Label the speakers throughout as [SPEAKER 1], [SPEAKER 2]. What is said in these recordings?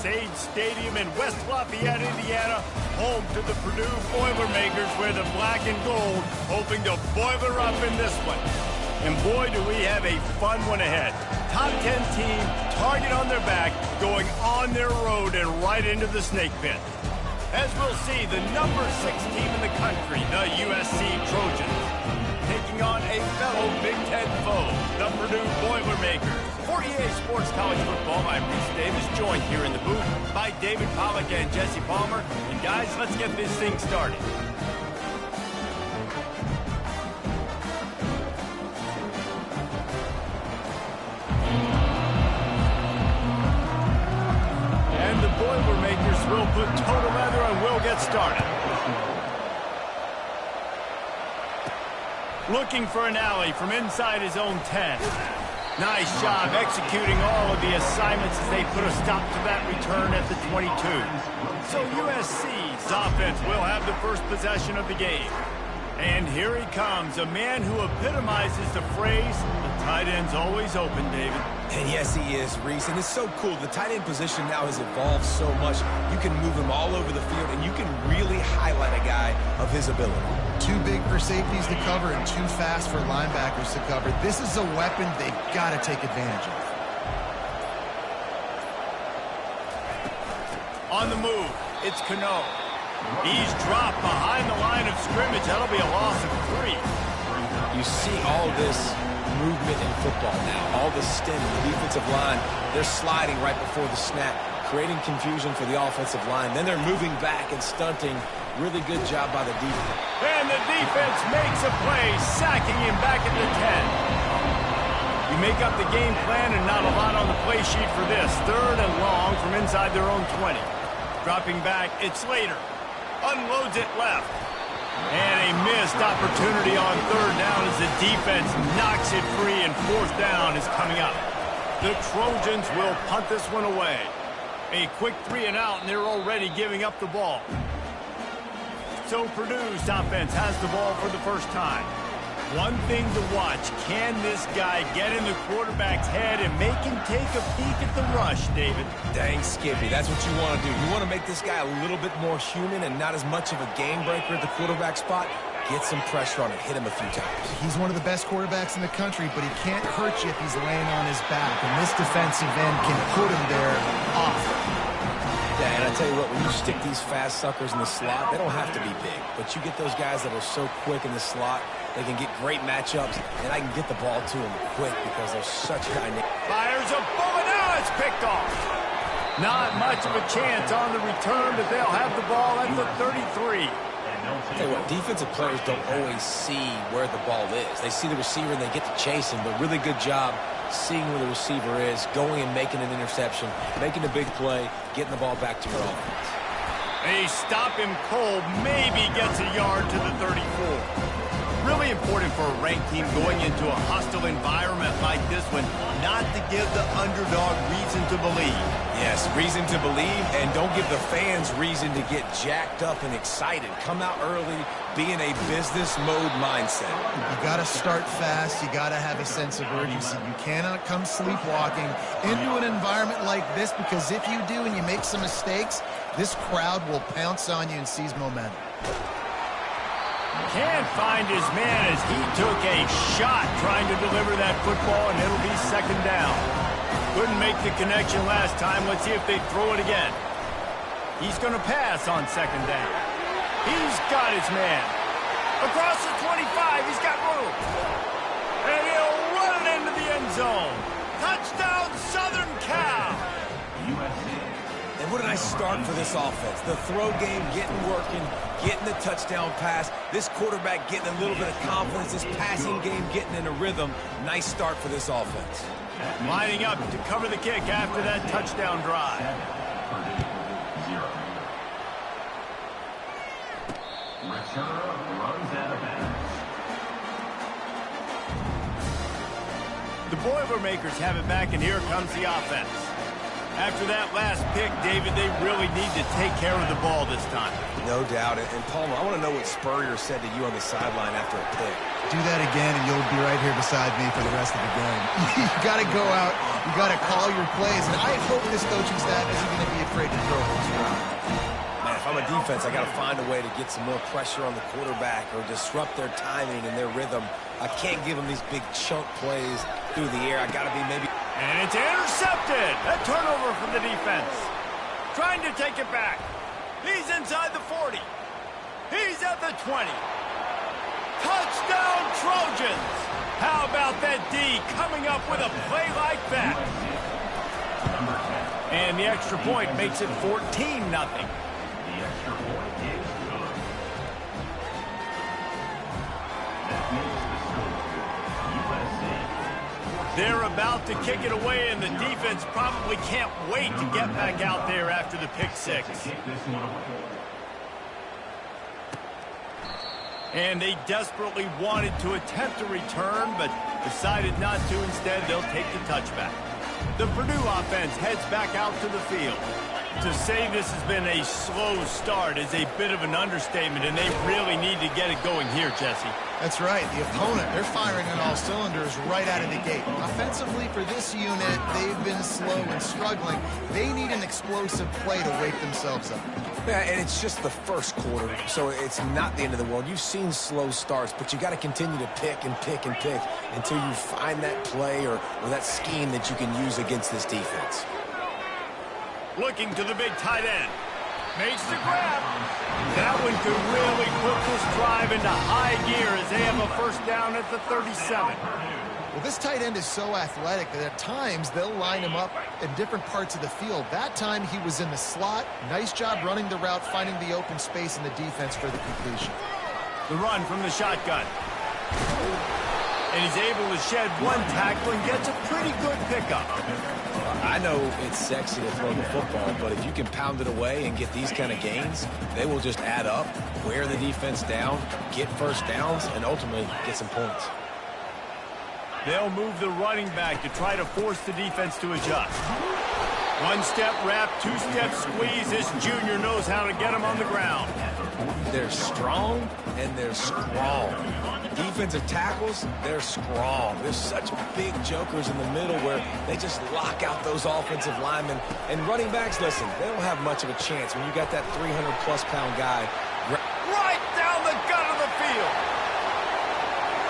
[SPEAKER 1] Sage Stadium in West Lafayette, Indiana, home to the Purdue Boilermakers, where the black and gold hoping to boiler up in this one. And boy, do we have a fun one ahead. Top 10 team, target on their back, going on their road and right into the snake pit. As we'll see, the number 6 team in the country, the USC Trojans, taking on a fellow Big Ten foe, the Purdue Boilermakers. For EA Sports College Football, I'm Reese Davis, joined here in the booth by David Pollack and Jesse Palmer. And guys, let's get this thing started. And the Boilermakers will put total leather and we'll get started. Looking for an alley from inside his own 10. Nice job executing all of the assignments as they put a stop to that return at the 22. So USC's offense will have the first possession of the game. And here he comes, a man who epitomizes the phrase, the tight end's always open, David.
[SPEAKER 2] And yes, he is, Reese. And it's so cool. The tight end position now has evolved so much. You can move him all over the field, and you can really highlight a guy of his ability.
[SPEAKER 3] Too big for safeties to cover and too fast for linebackers to cover. This is a weapon they've got to take advantage of.
[SPEAKER 1] On the move, it's Cano. He's dropped behind the line of scrimmage. That'll be a loss of 3.
[SPEAKER 2] You see all this movement in football now. All the stem, the defensive line, they're sliding right before the snap, creating confusion for the offensive line. Then they're moving back and stunting. Really good job by the defense.
[SPEAKER 1] And the defense makes a play, sacking him back at the 10. You make up the game plan and not a lot on the play sheet for this. 3rd and long from inside their own 20. Dropping back, it's Slater. Unloads it left. And a missed opportunity on 3rd down as the defense knocks it free and 4th down is coming up. The Trojans will punt this one away. A quick 3 and out, and they're already giving up the ball. So Purdue's offense has the ball for the first time. One thing to watch, can this guy get in the quarterback's head and make him take a peek at the rush, David?
[SPEAKER 2] Dang, Skippy, that's what you want to do. You want to make this guy a little bit more human and not as much of a game breaker at the quarterback spot. Get some pressure on him, hit him a few times.
[SPEAKER 3] He's one of the best quarterbacks in the country, but he can't hurt you if he's laying on his back. And this defensive end can put him there off.
[SPEAKER 2] Yeah, and I tell you what, when you stick these fast suckers in the slot, they don't have to be big. But you get those guys that are so quick in the slot, they can get great matchups, and I can get the ball to them quick because they're such dynamic.
[SPEAKER 1] Fires a bullet, now it's picked off. Not much of a chance on the return, but they'll have the ball at the 33.
[SPEAKER 2] I tell you what, defensive players don't always see where the ball is. They see the receiver and they get to chase him, but really good job seeing where the receiver is, going and making an interception, making a big play, getting the ball back to your offense.
[SPEAKER 1] They stop him cold, maybe gets a yard to the 34. Really important for a ranked team going into a hostile environment like this one, not to give the underdog reason to believe.
[SPEAKER 2] Yes, reason to believe, and don't give the fans reason to get jacked up and excited. Come out early, be in a business mode mindset.
[SPEAKER 3] You got to start fast. You got to have a sense of urgency. You cannot come sleepwalking into an environment like this, because if you do and you make some mistakes, this crowd will pounce on you and seize momentum.
[SPEAKER 1] Can't find his man as he took a shot trying to deliver that football, and it'll be 2nd down. Couldn't make the connection last time. Let's see if they throw it again. He's going to pass on 2nd down. He's got his man. Across the 25, he's got room. And he'll run it into the end zone. Touchdown, Southern Cal.
[SPEAKER 2] And what a nice start for this offense. The throw game getting working, getting the touchdown pass. This quarterback getting a little bit of confidence. This passing game getting in a rhythm. Nice start for this offense.
[SPEAKER 1] Lining up to cover the kick after that touchdown drive. The Boilermakers have it back, and here comes the offense. After that last pick, David, they really need to take care of the ball this time.
[SPEAKER 2] No doubt. And Palmer, I want to know what Spurrier said to you on the sideline after a pick.
[SPEAKER 3] Do that again, and you'll be right here beside me for the rest of the game. You got to go out You got to call your plays, and I hope this coaching staff isn't going to be afraid to throw this around.
[SPEAKER 2] Man, if I'm a defense, I got to find a way to get some more pressure on the quarterback or disrupt their timing and their rhythm. I can't give them these big chunk plays through the air. I got to be maybe...
[SPEAKER 1] And it's intercepted. A turnover from the defense. Trying to take it back. He's inside the 40. He's at the 20. Touchdown, Trojans. How about that D coming up with a play like that? And the extra point makes it 14-0. They're about to kick it away, and the defense probably can't wait to get back out there after the pick six. And they desperately wanted to attempt a return, but decided not to. Instead, they'll take the touchback. The Purdue offense heads back out to the field. To say this has been a slow start is a bit of an understatement, and they really need to get it going here, Jesse.
[SPEAKER 3] That's right. The opponent, they're firing on all cylinders right out of the gate. Offensively, for this unit, they've been slow and struggling. They need an explosive play to wake themselves up.
[SPEAKER 2] Yeah, and it's just the first quarter, so it's not the end of the world. You've seen slow starts, but you got to continue to pick and pick and pick until you find that play or that scheme that you can use against this defense.
[SPEAKER 1] Looking to the big tight end. Makes the grab. That one could really put this drive into high gear as they have a first down at the 37.
[SPEAKER 3] Well, this tight end is so athletic that at times they'll line him up in different parts of the field. That time he was in the slot. Nice job running the route, finding the open space in the defense for the completion.
[SPEAKER 1] The run from the shotgun. And he's able to shed one tackle and gets a pretty good pickup.
[SPEAKER 2] I know it's sexy to throw the football, but if you can pound it away and get these kind of gains, they will just add up, wear the defense down, get first downs, and ultimately get some points.
[SPEAKER 1] They'll move the running back to try to force the defense to adjust. One-step wrap, two-step squeeze. This junior knows how to get him on the ground.
[SPEAKER 2] They're strong and they're strong. Defensive tackles, they're strong. There's such big jokers in the middle where they just lock out those offensive linemen. And running backs, listen, they don't have much of a chance when you got that 300-plus pound guy
[SPEAKER 1] right down the gut of the field.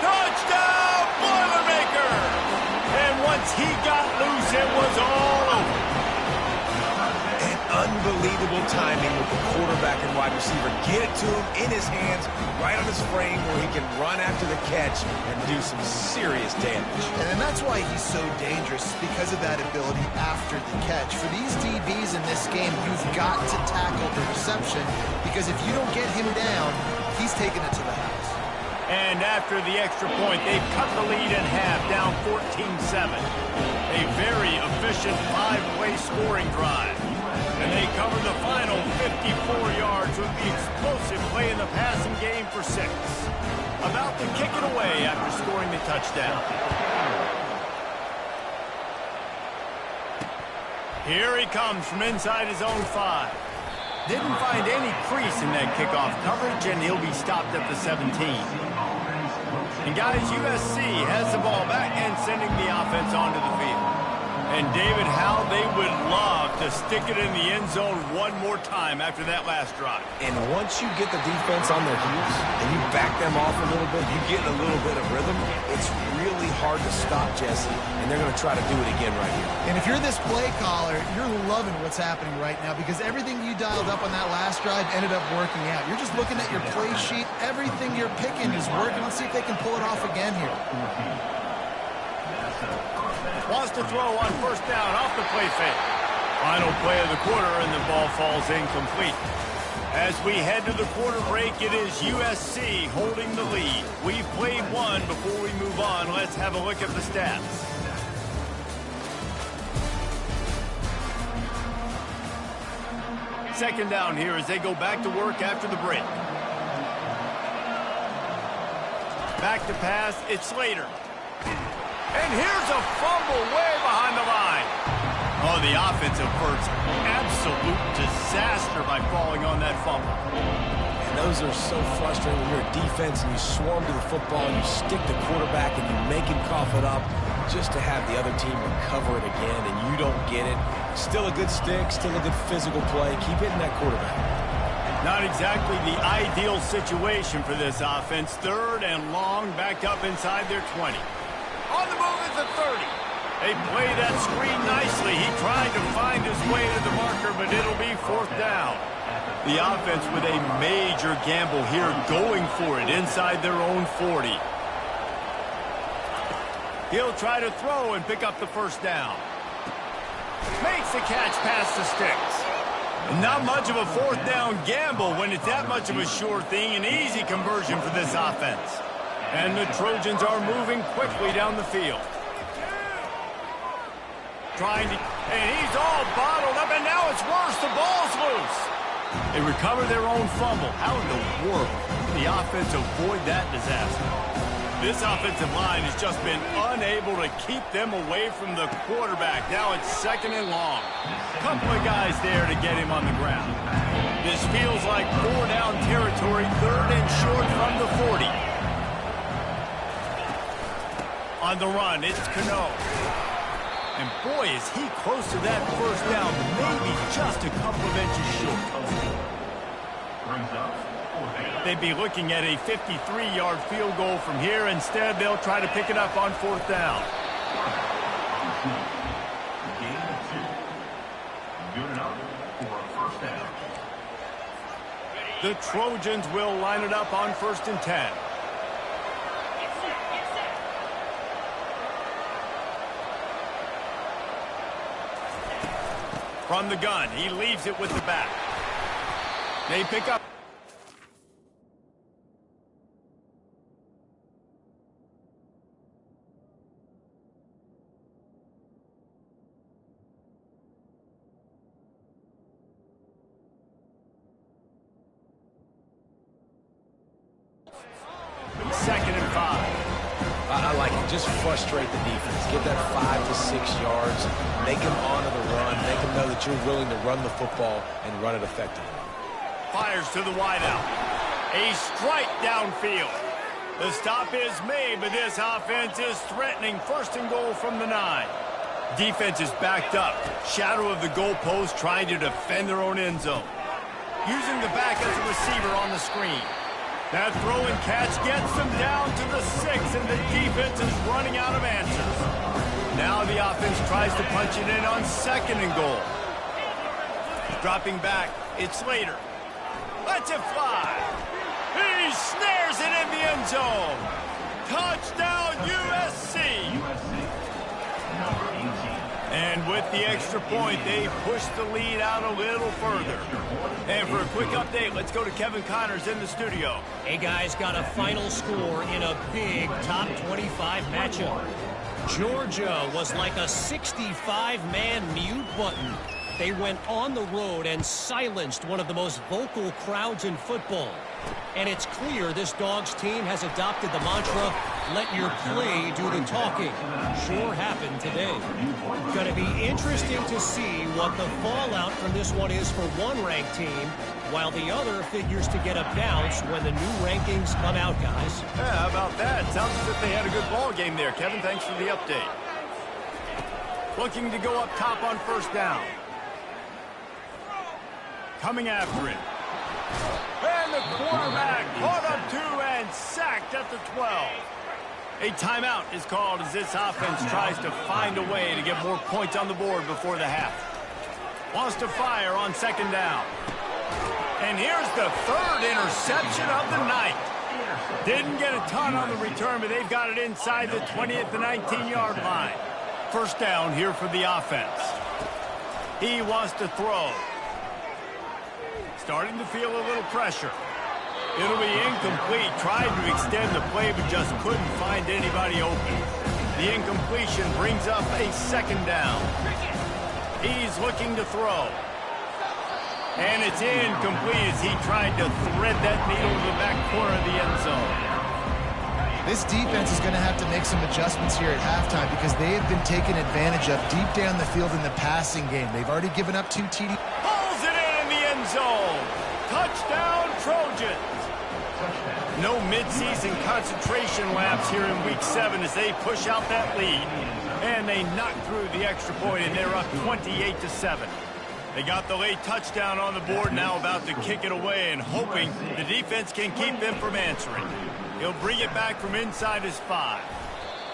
[SPEAKER 1] Touchdown, Boilermaker! And once he got loose, it was all over.
[SPEAKER 2] Unbelievable timing with the quarterback and wide receiver. Get it to him in his hands, right on his frame where he can run after the catch and do some serious damage.
[SPEAKER 3] And that's why he's so dangerous, because of that ability after the catch. For these DBs in this game, you've got to tackle the reception, because if you don't get him down, he's taking it to the house.
[SPEAKER 1] And after the extra point, they've cut the lead in half, down 14-7. A very efficient five-play scoring drive. And they cover the final 54 yards with the explosive play in the passing game for 6. About to kick it away after scoring the touchdown. Here he comes from inside his own 5. Didn't find any crease in that kickoff coverage, and he'll be stopped at the 17. And guys, USC has the ball back and sending the offense onto the field. And David, how they would love to stick it in the end zone one more time after that last drive.
[SPEAKER 2] And once you get the defense on their heels and you back them off a little bit, you get a little bit of rhythm, it's really hard to stop, Jesse, and they're going to try to do it again right here.
[SPEAKER 3] And if you're this play caller, you're loving what's happening right now, because everything you dialed up on that last drive ended up working out. You're just looking at your play sheet. Everything you're picking is working. Let's see if they can pull it off again here.
[SPEAKER 1] Wants to throw on first down off the play fake. Final play of the quarter, and the ball falls incomplete. As we head to the quarter break, it is USC holding the lead. We've played one. Before we move on, let's have a look at the stats. Second down here as they go back to work after the break. Back to pass, it's Slater. And here's a fumble way behind the line. Oh, the offensive first. Absolute disaster by falling on that fumble.
[SPEAKER 2] And those are so frustrating when you're a defense and you swarm to the football and you stick the quarterback and you make him cough it up. just to have the other team recover it again and you don't get it. Still a good stick, still a good physical play. Keep hitting that quarterback.
[SPEAKER 1] Not exactly the ideal situation for this offense. 3rd and long, backed up inside their 20. On the move is the 30. They play that screen nicely. He tried to find his way to the marker, but it'll be 4th down. The offense with a major gamble here, going for it inside their own 40. He'll try to throw and pick up the 1st down. Makes the catch past the sticks. Not much of a 4th down gamble when it's that much of a sure thing. An easy conversion for this offense. And the Trojans are moving quickly down the field. And he's all bottled up, and now it's worse. The ball's loose. They recover their own fumble. How in the world did the offense avoid that disaster? This offensive line has just been unable to keep them away from the quarterback. Now it's 2nd and long. Couple of guys there to get him on the ground. This feels like 4-down territory, 3rd and short from the 40. On the run, it's Cano. And boy, is he close to that 1st down, maybe just a couple of inches short. They'd be looking at a 53-yard field goal from here. Instead, they'll try to pick it up on 4th down. The Trojans will line it up on 1st and 10. From the gun, he leaves it with the back. They pick up.
[SPEAKER 2] I like it. Just frustrate the defense. Get that 5 to 6 yards. Make them honor the run. Make them know that you're willing to run the football and run it effectively.
[SPEAKER 1] Fires to the wideout. A strike downfield. The stop is made, but this offense is threatening. 1st and goal from the 9. Defense is backed up. Shadow of the goalpost, trying to defend their own end zone. Using the back as a receiver on the screen. That throw and catch gets them down to the 6, and the defense is running out of answers. Now the offense tries to punch it in on 2nd and goal. Dropping back, it's Slater. Lets it fly. He snares it in the end zone. Touchdown, USC. And with the extra point, they push the lead out a little further. And for a quick update, let's go to Kevin Connors in the studio.
[SPEAKER 4] Hey, guys, got a final score in a big top 25 matchup. Georgia was like a 65-man mute button. They went on the road and silenced one of the most vocal crowds in football. And it's clear this Dogs team has adopted the mantra, let your play do the talking. Sure happened today. Going to be interesting to see what the fallout from this one is for one ranked team, while the other figures to get a bounce when the new rankings come out, guys.
[SPEAKER 1] Yeah, how about that? Sounds as if they had a good ball game there. Kevin, thanks for the update. Looking to go up top on 1st down. Coming after it. And the quarterback caught up 2 and sacked at the 12. A timeout is called as this offense tries to find a way to get more points on the board before the half. Wants to fire on 2nd down. And here's the 3rd interception of the night. Didn't get a ton on the return, but they've got it inside the 20 at the 19-yard line. 1st down here for the offense. He wants to throw. Starting to feel a little pressure. It'll be incomplete. Tried to extend the play, but just couldn't find anybody open. The incompletion brings up a 2nd down. He's looking to throw. And it's incomplete as he tried to thread that needle to the back corner of the end zone.
[SPEAKER 3] This defense is going to have to make some adjustments here at halftime because they have been taken advantage of deep down the field in the passing game. They've already given up 2 TDs.
[SPEAKER 1] Pulls it in the end zone. Touchdown, Trojans. No midseason concentration laps here in Week 7 as they push out that lead. And they knock through the extra point, and they're up 28-7. They got the late touchdown on the board, now about to kick it away and hoping the defense can keep them from answering. He'll bring it back from inside his 5.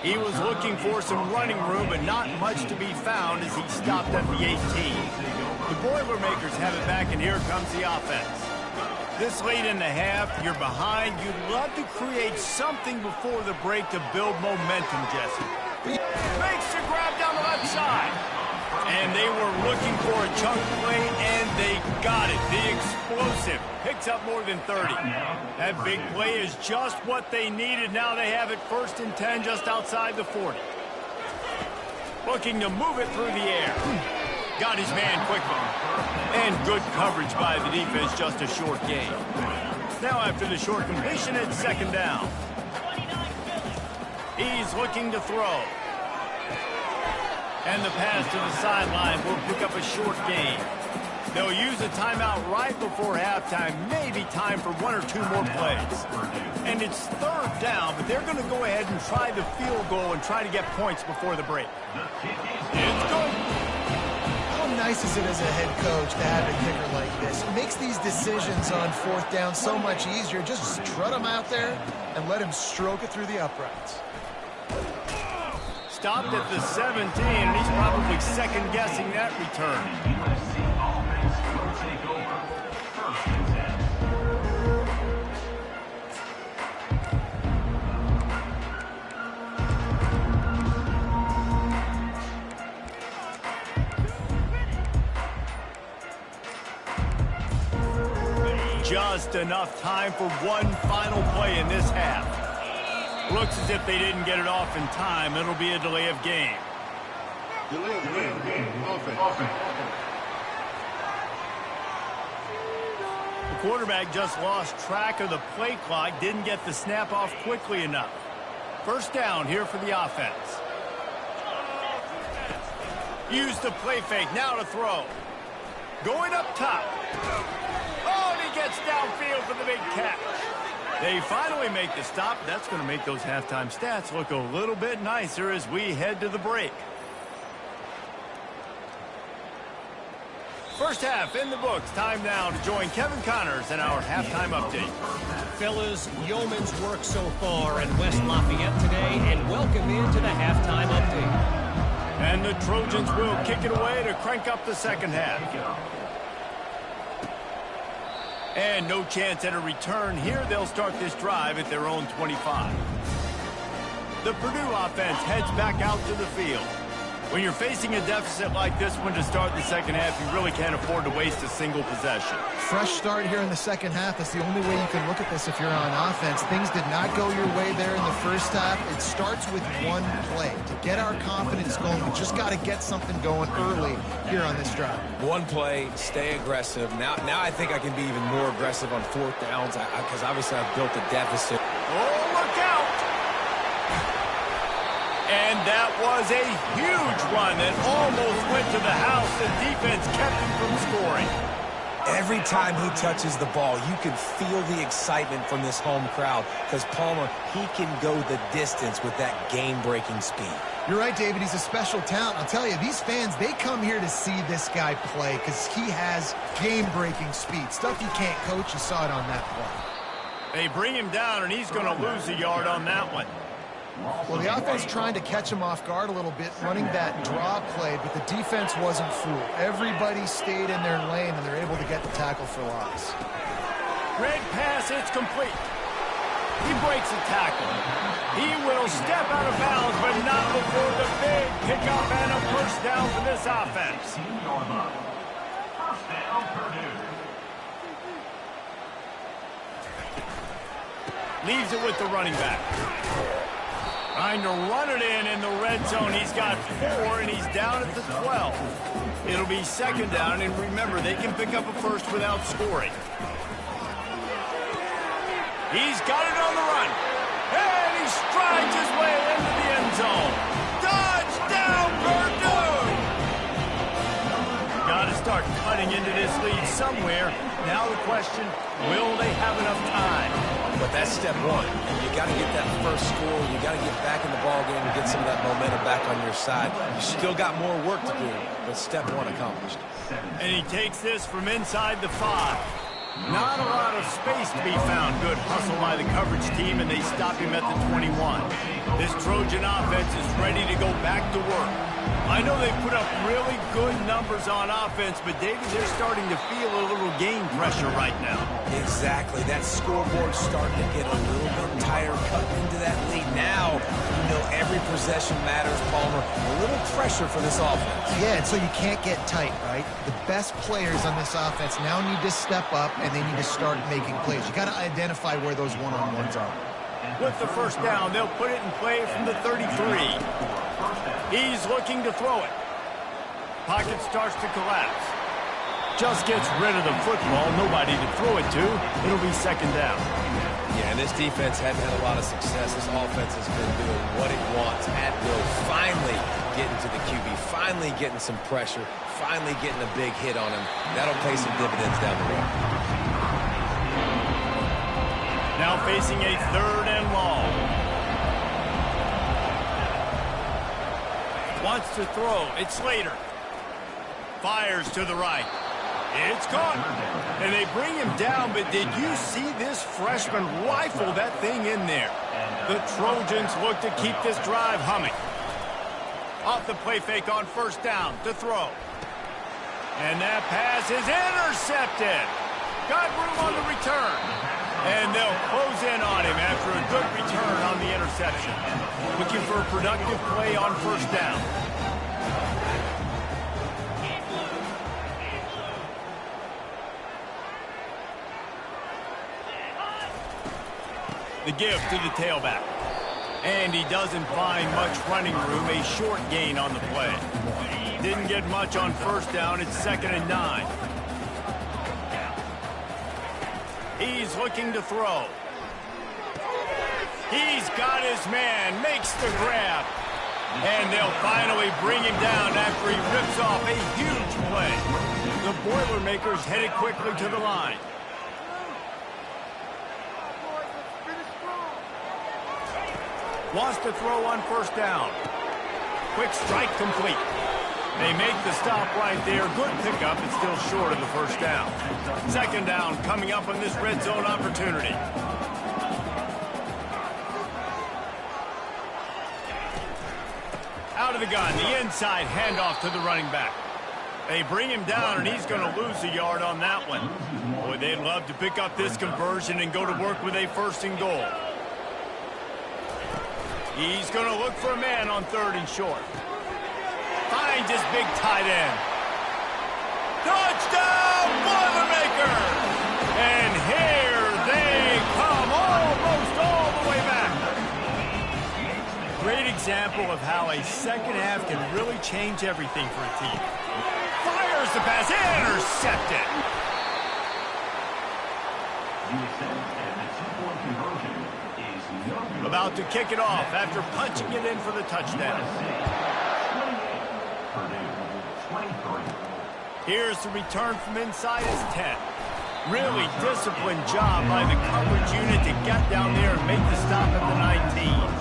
[SPEAKER 1] He was looking for some running room, but not much to be found as he stopped at the 18. The Boilermakers have it back, and here comes the offense. This late in the half, you're behind. You'd love to create something before the break to build momentum, Jesse. Makes the grab down the left side. And they were looking for a chunk play, and they got it. The explosive picks up more than 30. That big play is just what they needed. Now they have it 1st and 10 just outside the 40. Looking to move it through the air. Got his man quickly. And good coverage by the defense, just a short gain. Now after the short completion, it's 2nd down. He's looking to throw. And the pass to the sideline will pick up a short gain. They'll use a timeout right before halftime, maybe time for 1 or 2 more plays. And it's 3rd down, but they're going to go ahead and try the field goal and try to get points before the break. It's good.
[SPEAKER 3] How nice is it as a head coach to have a kicker like this? It makes these decisions on 4th down so much easier. Just strut him out there and let him stroke it through the uprights.
[SPEAKER 1] Stopped at the 17, and he's probably second-guessing that return. Just enough time for one final play in this half. Looks as if they didn't get it off in time. It'll be a delay of game.
[SPEAKER 5] Delay of game. Offense.
[SPEAKER 1] The quarterback just lost track of the play clock. Didn't get the snap off quickly enough. 1st down here for the offense. Use the play fake. Now to throw. Going up top. Oh, and he gets downfield for the big catch. They finally make the stop. That's going to make those halftime stats look a little bit nicer as we head to the break. First half in the books. Time now to join Kevin Connors in our halftime update.
[SPEAKER 4] Fellas, yeoman's work so far in West Lafayette today, and welcome into the halftime update.
[SPEAKER 1] And the Trojans will kick it away to crank up the 2nd half. And no chance at a return here. They'll start this drive at their own 25. The Purdue offense heads back out to the field. When you're facing a deficit like this one to start the 2nd half, you really can't afford to waste a single possession.
[SPEAKER 3] Fresh start here in the 2nd half. That's the only way you can look at this if you're on offense. Things did not go your way there in the 1st half. It starts with one play. To get our confidence going, we just got to get something going early here on this drive.
[SPEAKER 2] One play, stay aggressive. Now I think I can be even more aggressive on 4th downs because obviously I've built a deficit.
[SPEAKER 1] Oh, look out! And that was a huge run that almost went to the house. The defense kept him from scoring.
[SPEAKER 2] Every time he touches the ball, you can feel the excitement from this home crowd because Palmer, he can go the distance with that game-breaking speed.
[SPEAKER 3] You're right, David. He's a special talent. I'll tell you, these fans, they come here to see this guy play because he has game-breaking speed. Stuff you can't coach. You saw it on that play.
[SPEAKER 1] They bring him down, and he's going to lose a yard on that one.
[SPEAKER 3] Well, the offense trying to catch him off guard a little bit, running that draw play, but the defense wasn't fooled. Everybody stayed in their lane, and they're able to get the tackle for loss.
[SPEAKER 1] Red pass, it's complete. He breaks a tackle. He will step out of bounds, but not before the big pickup and a 1st down for this offense. Leaves it with the running back. Trying to run it in the red zone. He's got 4, and he's down at the 12. It'll be 2nd down, and remember, they can pick up a 1st without scoring. He's got it on the run. And he strides his way into the end zone. Touchdown, Purdue! Got to start cutting into this lead somewhere. Now the question, will they have enough time?
[SPEAKER 2] But that's step one. You got to get that first score. You got to get back in the ball game and get some of that momentum back on your side. You still got more work to do, but step one accomplished.
[SPEAKER 1] And he takes this from inside the 5. Not a lot of space to be found. Good hustle by the coverage team, and they stop him at the 21. This Trojan offense is ready to go back to work. I know they put up really good numbers on offense, but David, they're starting to feel a little game pressure right now.
[SPEAKER 2] Exactly. That scoreboard's starting to get a little bit tired, cutting into that lead. Now, you know every possession matters, Palmer. A little pressure for this offense.
[SPEAKER 3] Yeah, and so you can't get tight, right? The best players on this offense now need to step up, and they need to start making plays. You got to identify where those one-on-ones are.
[SPEAKER 1] With the first down, they'll put it in play from the 33. He's looking to throw it. Pocket starts to collapse. Just gets rid of the football. Nobody to throw it to. It'll be second down.
[SPEAKER 2] Yeah, and this defense hadn't had a lot of success. This offense has been doing what it wants at will. Finally getting to the QB. Finally getting some pressure. Finally getting a big hit on him. That'll pay some dividends down the road.
[SPEAKER 1] Now facing a 3rd and long. Wants to throw. It's Slater. Fires to the right. It's caught. And they bring him down, but did you see this freshman rifle that thing in there? The Trojans look to keep this drive humming. Off the play fake on first down to throw. And that pass is intercepted. Got room on the return. And they'll close in on him after a good return on the interception. Looking for a productive play on first down. The give to the tailback. And he doesn't find much running room. A short gain on the play. Didn't get much on first down. It's 2nd and 9. He's looking to throw. He's got his man. Makes the grab. And they'll finally bring him down after he rips off a huge play. The Boilermakers headed quickly to the line. Wants to throw on first down. Quick strike complete. They make the stop right there. Good pickup. It's still short of the first down. Second down coming up on this red zone opportunity. Out of the gun. The inside handoff to the running back. They bring him down, and he's going to lose a yard on that one. Boy, they'd love to pick up this conversion and go to work with a 1st and goal. He's going to look for a man on 3rd and short. Finds his big tight end. Touchdown, Boilermakers! And here they come, almost all the way back. Great example of how a second half can really change everything for a team. Fires the pass, intercepted. About to kick it off after punching it in for the touchdown. Here's the return from inside his 10. Really disciplined job by the coverage unit to get down there and make the stop at the 19.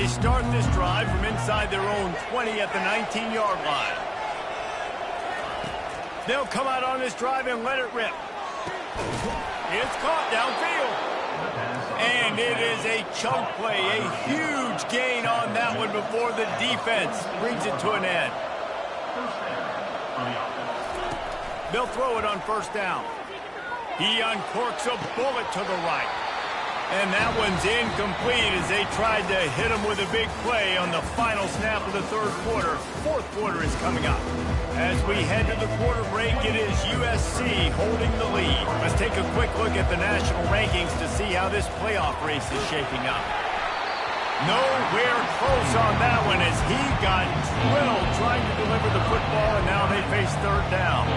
[SPEAKER 1] Start this drive from inside their own 20 at the 19-yard line. They'll come out on this drive and let it rip. It's caught downfield. And it is a chunk play, a huge gain on that one before the defense brings it to an end. They'll throw it on first down. He uncorks a bullet to the right. And that one's incomplete as they tried to hit him with a big play on the final snap of the third quarter. Fourth quarter is coming up. As we head to the quarter break, it is USC holding the lead. Let's take a quick look at the national rankings to see how this playoff race is shaping up. Nowhere close on that one as he got drilled trying to deliver the football, and now they face third down.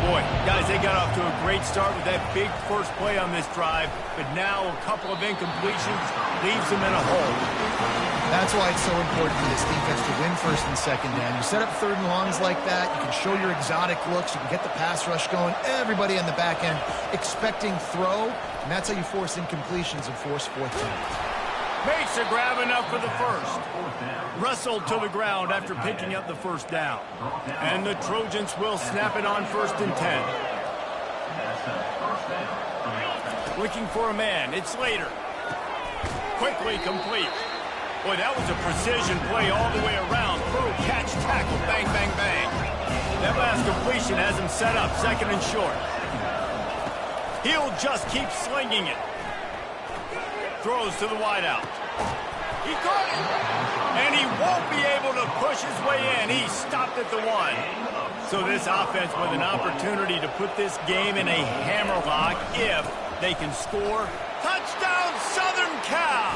[SPEAKER 1] Boy, guys, they got off to a great start with that big first play on this drive, but now a couple of incompletions leaves them in a hole.
[SPEAKER 3] That's why it's so important for this defense to win first and second down. You set up third and longs like that, you can show your exotic looks, you can get the pass rush going, everybody on the back end expecting throw, and that's how you force incompletions and force fourth down.
[SPEAKER 1] Makes a grab enough for the first. Wrestled to the ground after picking up the first down. And the Trojans will snap it on 1st and 10. Looking for a man. It's Slater. Quickly complete. Boy, that was a precision play all the way around. Through catch, tackle, bang, bang, bang. That last completion has him set up 2nd and short. He'll just keep slinging it. Throws to the wideout. He caught it. And he won't be able to push his way in. He stopped at the 1. So this offense with an opportunity to put this game in a hammerlock if they can score. Touchdown, Southern Cal.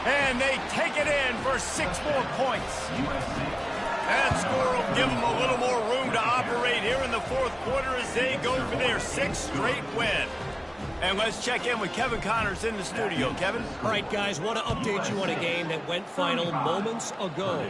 [SPEAKER 1] And they take it in for 6 more points. That score will give them a little more room to operate here in the fourth quarter as they go for their 6th straight win. And let's check in with Kevin Connors in the studio. Kevin?
[SPEAKER 4] All right, guys, want to update you on a game that went final moments ago.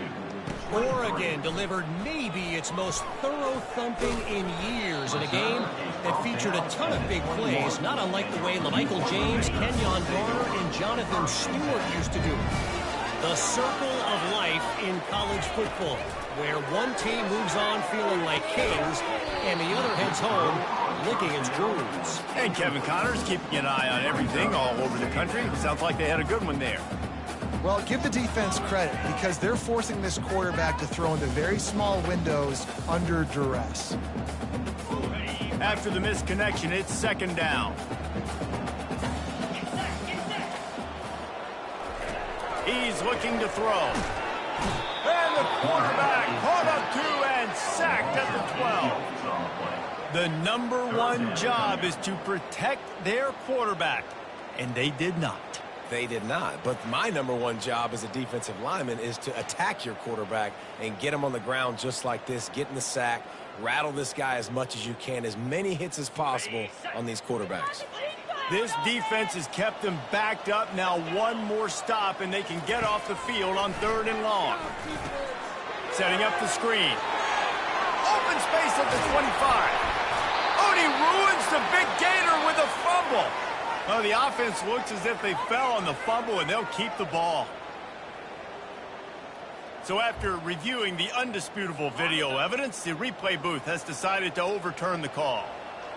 [SPEAKER 4] Oregon delivered maybe its most thorough thumping in years in a game that featured a ton of big plays, not unlike the way LaMichael James, Kenyon Garner, and Jonathan Stewart used to do it. The circle of life in college football, where one team moves on feeling like kings and the other heads home licking its wounds.
[SPEAKER 1] And Kevin Connors keeping an eye on everything all over the country. Sounds like they had a good one there.
[SPEAKER 3] Well, give the defense credit because they're forcing this quarterback to throw into very small windows under duress.
[SPEAKER 1] After the missed connection, it's 2nd down. He's looking to throw. And the quarterback caught up to and sacked at the 12. The #1 job is to protect their quarterback, and they did not.
[SPEAKER 2] They did not. But my #1 job as a defensive lineman is to attack your quarterback and get him on the ground just like this, get in the sack, rattle this guy as much as you can, as many hits as possible on these quarterbacks.
[SPEAKER 1] This defense has kept them backed up. Now one more stop, and they can get off the field on 3rd and long. Setting up the screen. Open space at the 25. Oh, and he ruins the big gainer with a fumble. Oh, the offense looks as if they fell on the fumble, and they'll keep the ball. So after reviewing the undisputable video evidence, the replay booth has decided to overturn the call.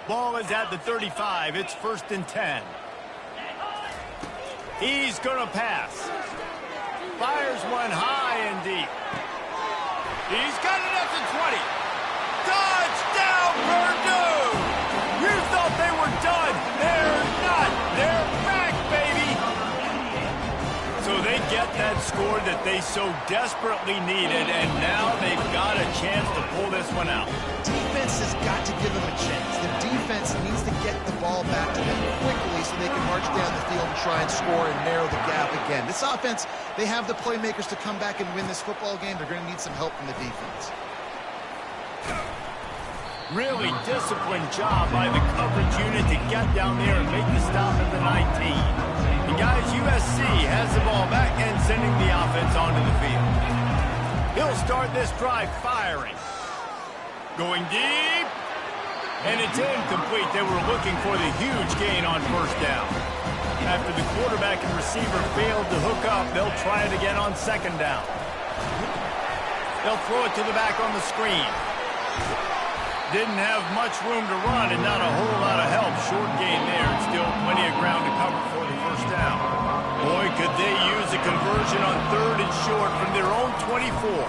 [SPEAKER 1] Ball is at the 35. It's 1st and 10. He's going to pass. Fires one high and deep. He's got it at the 20. Touchdown, Purdue! You thought they were done. They're not. They're back, baby. So they get that score that they so desperately needed, and now they've got a chance to pull this one out.
[SPEAKER 3] Defense has got to give them a chance. The defense needs to get the ball back to them quickly so they can march down the field and try and score and narrow the gap again. This offense, they have the playmakers to come back and win this football game. They're going to need some help from the defense.
[SPEAKER 1] Really disciplined job by the coverage unit to get down there and make the stop at the 19. And guys, USC has the ball back and sending the offense onto the field. He'll start this drive firing. Going deep. And it's incomplete. They were looking for the huge gain on 1st down. After the quarterback and receiver failed to hook up, they'll try it again on 2nd down. They'll throw it to the back on the screen. Didn't have much room to run and not a whole lot of help. Short gain there and still plenty of ground to cover for the 1st down. Boy, could they use a conversion on 3rd and short from their own 24.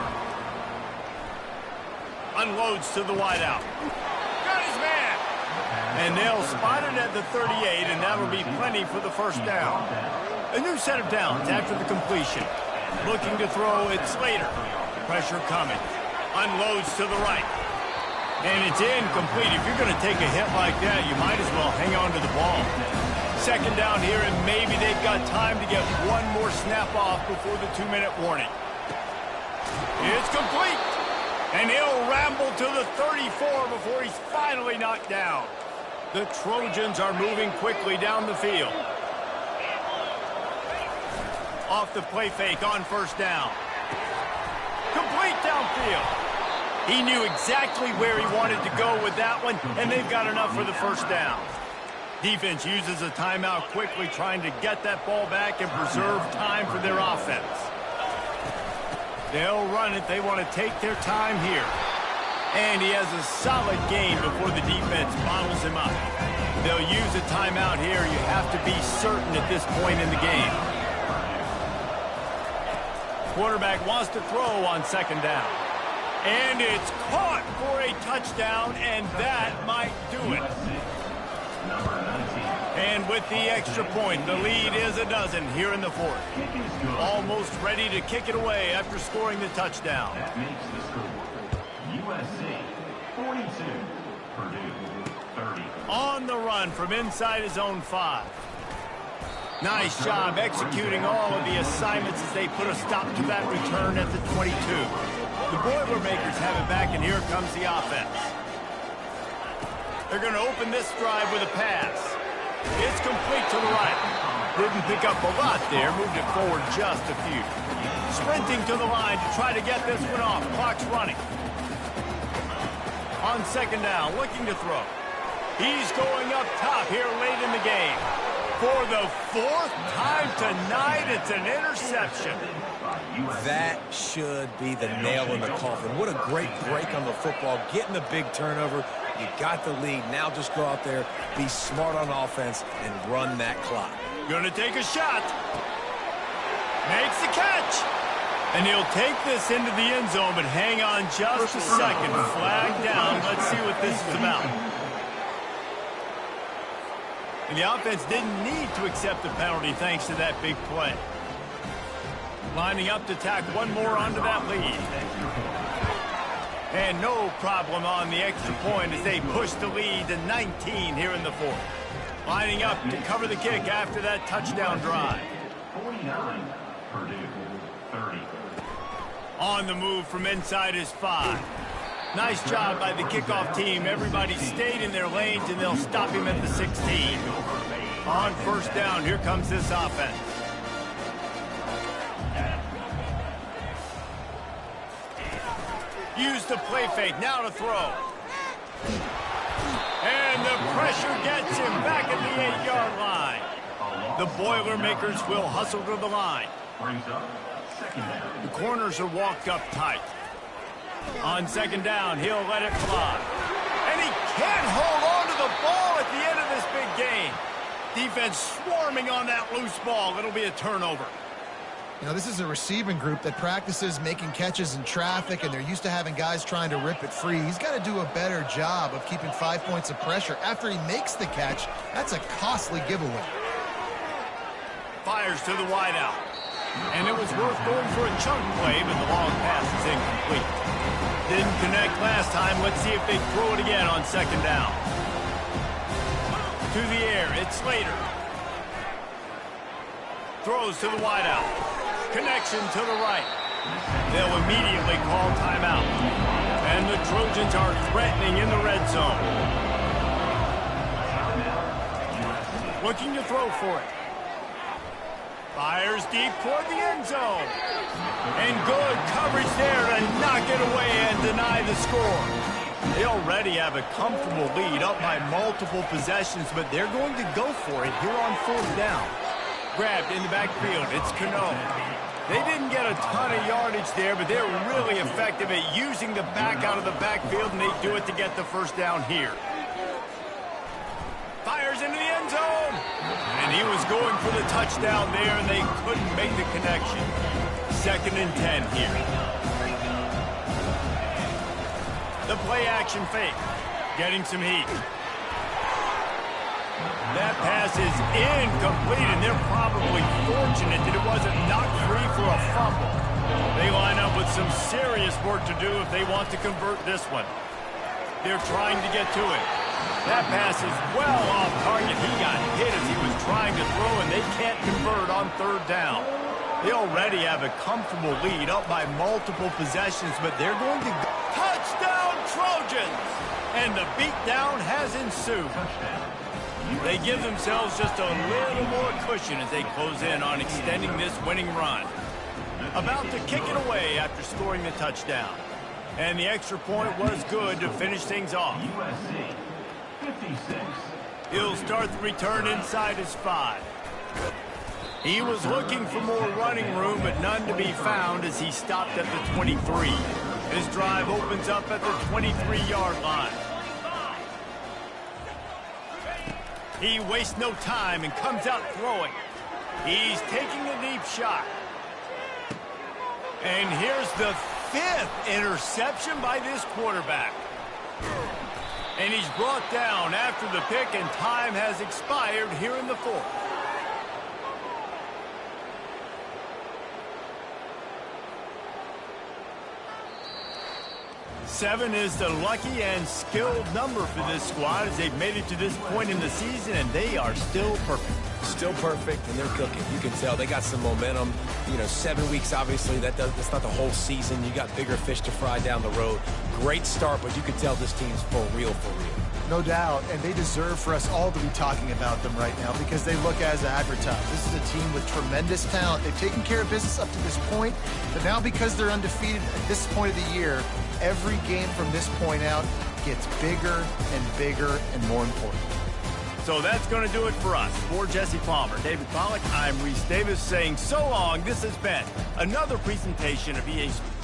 [SPEAKER 1] Unloads to the wideout. Got his man. And they'll spot it at the 38, and that'll be plenty for the 1st down. A new set of downs after the completion. Looking to throw, it's Slater. Pressure coming. Unloads to the right. And it's incomplete. If you're going to take a hit like that, you might as well hang on to the ball. Second down here, and maybe they've got time to get one more snap off before the 2-minute warning. It's complete. And he'll ramble to the 34 before he's finally knocked down. The Trojans are moving quickly down the field. Off the play fake on first down. Complete downfield. He knew exactly where he wanted to go with that one, and they've got enough for the first down. Defense uses a timeout quickly, trying to get that ball back and preserve time for their offense. They'll run it. They want to take their time here. And he has a solid game before the defense bottles him up. They'll use a timeout here. You have to be certain at this point in the game. Quarterback wants to throw on second down. And it's caught for a touchdown, and that might do it. And with the extra point, the lead is a dozen here in the fourth. Almost ready to kick it away after scoring the touchdown.
[SPEAKER 6] That makes the scoreboard USC 42, Purdue 30.
[SPEAKER 1] On the run from inside his own 5. Nice job executing all of the assignments as they put a stop to that return at the 22. The Boilermakers have it back, and here comes the offense. They're going to open this drive with a pass. It's complete to the right. Didn't pick up a lot there, moved it forward just a few. Sprinting to the line to try to get this one off. Clock's running. On second down, looking to throw. He's going up top here late in the game. For the 4th time tonight, it's an interception.
[SPEAKER 2] That should be the nail in the coffin. What a great break on the football. Getting the big turnover. You got the lead. Now just go out there, be smart on offense, and run that clock.
[SPEAKER 1] Gonna take a shot. Makes the catch. And he'll take this into the end zone, but hang on just a second. Flag down. Let's see what this is about. And the offense didn't need to accept the penalty thanks to that big play. Lining up to tack one more onto that lead. And no problem on the extra point as they push the lead to 19 here in the fourth. Lining up to cover the kick after that touchdown drive.
[SPEAKER 6] 49, Purdue 30.
[SPEAKER 1] On the move from inside his 5. Nice job by the kickoff team. Everybody stayed in their lanes, and they'll stop him at the 16. On first down, here comes this offense. Use the play fake, now to throw. And the pressure gets him back at the 8-yard line. The Boilermakers will hustle to the line.
[SPEAKER 6] Brings up second down.
[SPEAKER 1] The corners are walked up tight. On second down, he'll let it fly. And he can't hold on to the ball at the end of this big game. Defense swarming on that loose ball. It'll be a turnover.
[SPEAKER 3] You know, this is a receiving group that practices making catches in traffic, and they're used to having guys trying to rip it free. He's got to do a better job of keeping 5 points of pressure after he makes the catch. That's a costly giveaway.
[SPEAKER 1] Fires to the wideout. And it was worth going for a chunk play, but the long pass is incomplete. Didn't connect last time. Let's see if they throw it again on second down. To the air, it's Slater. Throws to the wideout. Connection to the right. They'll immediately call timeout. And the Trojans are threatening in the red zone. Looking to throw for it. Fires deep toward the end zone. And good coverage there to knock it away and deny the score. They already have a comfortable lead up by multiple possessions, but they're going to go for it here on fourth down. Grabbed in the backfield. It's Cano. They didn't get a ton of yardage there, but they're really effective at using the back out of the backfield, and they do it to get the first down here. Fires into the end zone. And he was going for the touchdown there, and they couldn't make the connection. 2nd and 10 here. The play action fake. Getting some heat. That pass is incomplete, and they're probably fortunate that it wasn't knocked free for a fumble. They line up with some serious work to do if they want to convert this one. They're trying to get to it. That pass is well off target. He got hit as he was trying to throw, and they can't convert on third down. They already have a comfortable lead, up by multiple possessions, but they're going to go. Touchdown, Trojans! And the beatdown has ensued. They give themselves just a little more cushion as they close in on extending this winning run. About to kick it away after scoring the touchdown. And the extra point was good to finish things off.
[SPEAKER 6] USC 56.
[SPEAKER 1] He'll start the return inside his 5. He was looking for more running room, but none to be found as he stopped at the 23. His drive opens up at the 23-yard line. He wastes no time and comes out throwing. He's taking a deep shot. And here's the 5th interception by this quarterback. And he's brought down after the pick, and time has expired here in the 4th. Seven is the lucky and skilled number for this squad as they've made it to this point in the season, and they are still perfect.
[SPEAKER 2] Still perfect, and they're cooking. You can tell they got some momentum. 7 weeks, obviously, that's not the whole season. You got bigger fish to fry down the road. Great start, but you can tell this team's for real, for real.
[SPEAKER 3] No doubt, and they deserve for us all to be talking about them right now because they look as advertised. This is a team with tremendous talent. They've taken care of business up to this point, but now because they're undefeated at this point of the year, every game from this point out gets bigger and bigger and more important.
[SPEAKER 1] So that's going to do it for us. For Jesse Palmer, David Pollack, I'm Reese Davis saying so long. This has been another presentation of EA Sports.